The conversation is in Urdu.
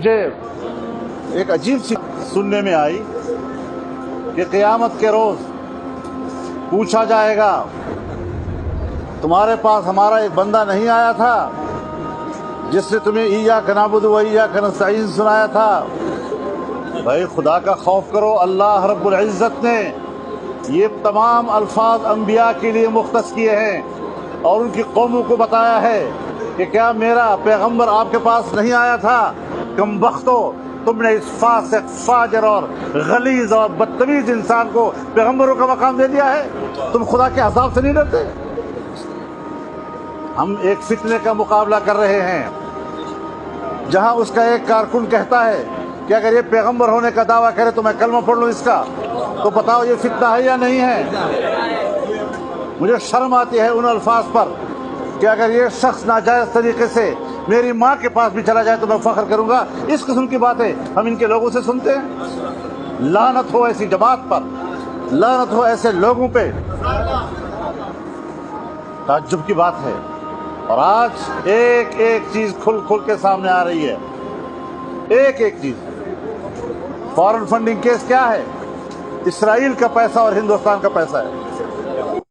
مجھے ایک عجیب سی سننے میں آئی کہ قیامت کے روز پوچھا جائے گا تمہارے پاس ہمارا ایک بندہ نہیں آیا تھا جس نے تمہیں ایاک نعبد و ایاک نستعین سنایا تھا؟ بھائی خدا کا خوف کرو، اللہ رب العزت نے یہ تمام الفاظ انبیاء کے لیے مختص کیے ہیں اور ان کی قوموں کو بتایا ہے کہ کیا میرا پیغمبر آپ کے پاس نہیں آیا تھا؟ کم بختو، تم نے اس فاسق، فاجر اور غلیظ اور بدتمیز انسان کو پیغمبروں کا مقام دے دیا ہے۔ تم خدا کے عذاب سے نہیں ڈرتے؟ ہم ایک فتنے کا مقابلہ کر رہے ہیں جہاں اس کا ایک کارکن کہتا ہے کہ اگر یہ پیغمبر ہونے کا دعویٰ کرے تو میں کلمہ پڑھ لوں اس کا، تو بتاؤ یہ فتنہ ہے یا نہیں ہے؟ مجھے شرم آتی ہے ان الفاظ پر کہ اگر یہ شخص ناجائز طریقے سے میری ماں کے پاس بھی چلا جائے تو میں فخر کروں گا۔ اس قسم کی باتیں ہم ان کے لوگوں سے سنتے ہیں۔ لعنت ہو ایسی جماعت پر، لعنت ہو ایسے لوگوں پہ۔ تعجب کی بات ہے، اور آج ایک ایک چیز کھل کھل کے سامنے آ رہی ہے، ایک ایک چیز۔ فارن فنڈنگ کیس کیا ہے؟ اسرائیل کا پیسہ اور ہندوستان کا پیسہ ہے۔